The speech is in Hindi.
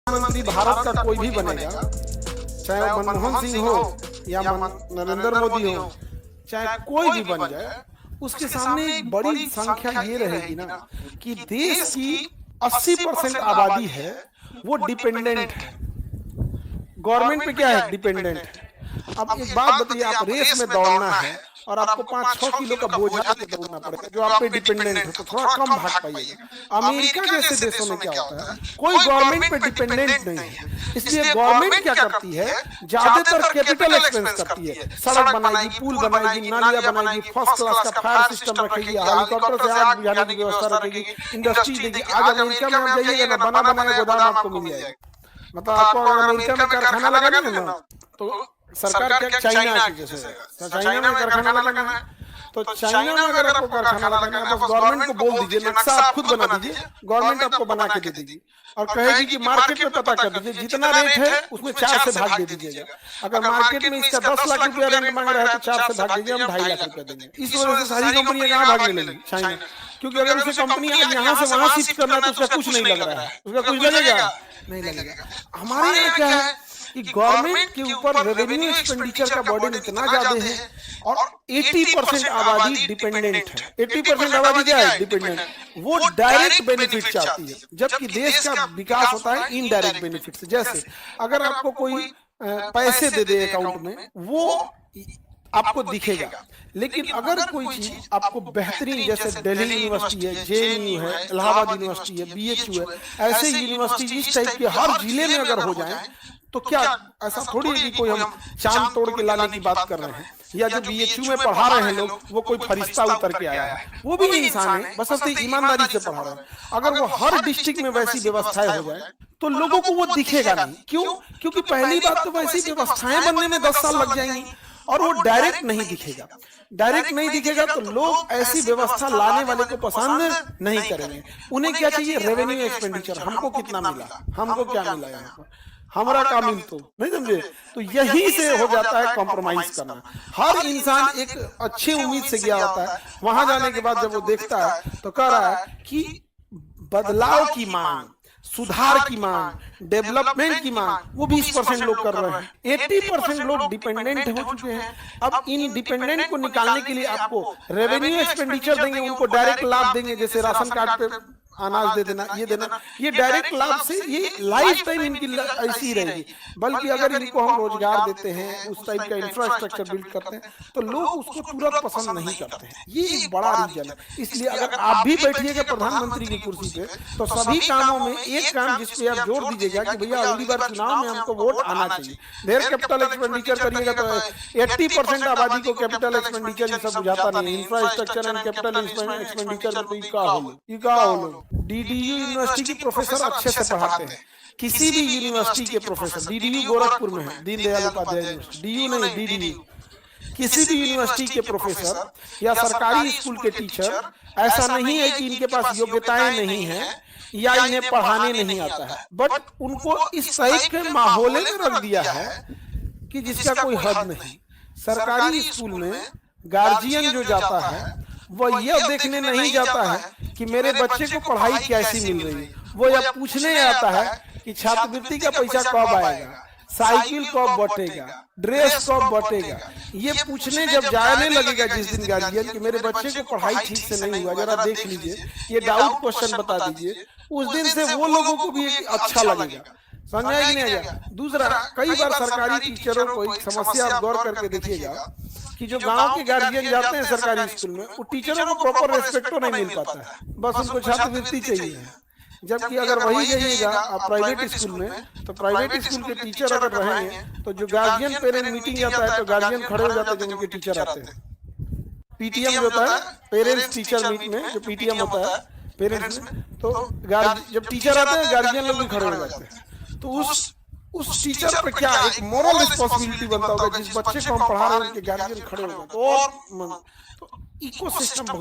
प्रधानमंत्री भारत का कोई भी बनेगा, चाहे वो मनमोहन सिंह हो या नरेंद्र मोदी हो, चाहे कोई भी बन जाए, उसके सामने एक बड़ी संख्या ये रहेगी ना कि देश की 80% आबादी है वो डिपेंडेंट है। गवर्नमेंट पे क्या है? डिपेंडेंट है। अब एक बात बताइए, आप रेस में दौड़ना है और आपको 5-6 किलो का बोझा लेके दौड़ना पड़ेगा जो आप पे डिपेंडेंट है, तो थोड़ा कम भाग पाइएगा। अमेरिका जैसे देशों में क्या होता है, कोई गवर्नमेंट पे डिपेंडेंट नहीं है, इसलिए गवर्नमेंट क्या करती है, ज्यादातर कैपिटल एक्सपेंस करती है। सड़क बनाएगी, पुल बनाएगी, नालियां बनाएगी, फर्स्ट क्लास का फायर सिस्टम रखेगी, हेलीकॉप्टर से आग बुझाने की व्यवस्था रखेगी, इंडस्ट्री देगी। आज अमेरिका में आप जाइएगा ना, बना बनाया गोदाम आपको मिल जाएगा। मतलब आपको अगर अमेरिका में कारखाना लगाना है ना, तो सरकार क्या, चाइना की जैसे चाइना में कारखाना लगाना है, तो चाइना में अगर आपको कारखाना लगाना है, बस गवर्नमेंट को बोल दीजिए, नक्शा आप खुद बना दीजिए, गवर्नमेंट आपको बना के दे देगी और कहेगी कि मार्केट में पता कर दीजिए, जितना रेट है उसमें 4 से भाग दे दीजिएगा। अगर मार्केट में इसका 10 लाख रुपया रेंट मांग रहा है तो 4 से भाग दीजिए, हम 2.5 लाख रुपया देंगे। इस वजह से सारी कंपनियां कहाँ भागने लगी? चाइना। क्योंकि अगर उसे कंपनी यहाँ से वहां शिफ्ट करना है तो उसका कुछ नहीं लग रहा है, उसका कुछ लगेगा नहीं लगेगा। हमारे यहाँ क्या है कि गवर्नमेंट के ऊपर रेवेन्यू एक्सपेंडिचर का बर्डन इतना ज्यादा है और 80% आबादी डिपेंडेंट है। 80% आबादी क्या है? डिपेंडेंट। वो डायरेक्ट बेनिफिट चाहती है, जबकि देश का विकास होता है इनडायरेक्ट बेनिफिट से। जैसे अगर आपको कोई पैसे दे दे अकाउंट में, वो आपको दिखेगा, लेकिन अगर कोई चीज आपको बेहतरीन, जैसे दिल्ली यूनिवर्सिटी है, जेएनयू है, इलाहाबाद यूनिवर्सिटी है, बीएचयू है, ऐसे यूनिवर्सिटी इस टाइप के हर जिले में अगर हो जाए तो क्या ऐसा थोड़ी है कि कोई हम चांद तोड़ के लाने की बात कर रहे हैं, या जो बीएचयू में पढ़ा रहे हैं लोग वो कोई फरिश्ता उतर के आया है, वो भी इंसान है, बस अपनी ईमानदारी से पढ़ा रहे हैं। अगर वो हर डिस्ट्रिक्ट में वैसी व्यवस्थाएं हो जाए तो लोगों को वो दिखेगा नहीं। क्यों? क्योंकि पहली बात तो वैसी व्यवस्थाएं बनने में 10 साल लग जाएंगी और वो डायरेक्ट नहीं दिखेगा। डायरेक्ट नहीं दिखेगा तो लोग ऐसी व्यवस्था लाने वाले को पसंद नहीं करेंगे। उन्हें क्या चाहिए? रेवेन्यू एक्सपेंडिचर, हमको कितना मिला, हमको क्या मिला, यहाँ पर हमारा काम मिल तो नहीं, समझे? तो यही से हो जाता है कॉम्प्रोमाइज करना। हर इंसान एक अच्छी उम्मीद से गया होता है, वहां जाने के बाद जब वो देखता है तो कह रहा है कि बदलाव की मांग, सुधार की मांग, डेवलपमेंट की मांग, वो 20% लोग कर रहे हैं। 80% लोग डिपेंडेंट हो चुके हैं। अब इन डिपेंडेंट को निकालने के लिए आपको रेवेन्यू एक्सपेंडिचर देंगे, उनको डायरेक्ट लाभ देंगे, जैसे राशन कार्ड पे अनाज दे देना, ये देना, ये डायरेक्ट लाभ से ये लाइफ टाइम इनकी ऐसी ही रहेगी। बल्कि अगर इनको हम रोजगार देते हैं, उस टाइप का इंफ्रास्ट्रक्चर बिल्ड करते हैं, तो लोग उसको तुरंत पसंद नहीं करते हैं। ये एक बड़ा रीजन है। इसलिए अगर आप भी बैठिएगा प्रधानमंत्री की कुर्सी पे, तो सभी कामों में एक काम जिसपे आप जोर दीजिएगा कि भैया अगली बार चुनाव में हमको वोट आना चाहिए। ढेर कैपिटल एक्सपेंडिचर करिएगा तो 80% आबादी को कैपिटल एक्सपेंडिचर ये सब बुझाता नहीं है। इंफ्रास्ट्रक्चर एंड कैपिटल एक्सपेंडिचर में तो का हो डीडीयू यूनिवर्सिटी की प्रोफेसर अच्छे से पढ़ाते हैं। किसी भी यूनिवर्सिटी के प्रोफेसर, डीडीयू गोरखपुर में है, दीनदयाल उपाध्याय यूनिवर्सिटी, डीयू नहीं डीडीयू, किसी भी यूनिवर्सिटी के प्रोफेसर या सरकारी स्कूल के टीचर, ऐसा नहीं है कि इनके पास योग्यताएं नहीं है या इन्हें पढ़ाने नहीं आता है, बट उनको इस टाइप के माहौल में रख दिया है कि जिसका कोई हद नहीं। सरकारी स्कूल में गार्जियन जो जाता है वो यह देखने नहीं जाता है कि मेरे बच्चे को पढ़ाई कैसी मिल रही है, वो यह पूछने आता है कि छात्रवृत्ति का पैसा कब आएगा, साइकिल कब बटेगा, ड्रेस कब बटेगा। ये पूछने जब जाने लगेगा जिस दिन गार्जियन कि मेरे बच्चे को पढ़ाई ठीक से नहीं हुआ, जरा देख लीजिए, ये डाउट क्वेश्चन बता दीजिए, उस दिन से वो लोगों को भी अच्छा लगेगा। समझ नहीं आएगा। दूसरा, कई बार सरकारी टीचरों को एक समस्या आप गौर करके देखिएगा कि जो गांव के गार्जियन जाते हैं सरकारी स्कूल में, वो टीचरों को प्रॉपर रेस्पेक्ट नहीं मिल पाता है, बस उनको छात्रवृत्ति चाहिए। जबकि अगर वही जाइएगा आप प्राइवेट स्कूल में, तो प्राइवेट स्कूल के टीचर अगर रहेंगे तो जो गार्जियन पेरेंट मीटिंग जाता है तो गार्जियन खड़े हो जाते हैं जब उनके टीचर आते हैं। पीटीएम जो होता है, पेरेंट्स टीचर मीट में जो पीटीएम होता है पेरेंट्स में, तो जब टीचर आते हैं गार्जियन लोग भी खड़े हो जाते हैं। तो उस टीचर पर क्या एक मोरल रिस्पॉन्सिबिलिटी बनता होगा, जिस बच्चे को हम पढ़ा रहे हैं उनके गार्जियन खड़े हो जाते हैं। तो इकोसिस्टम बहुत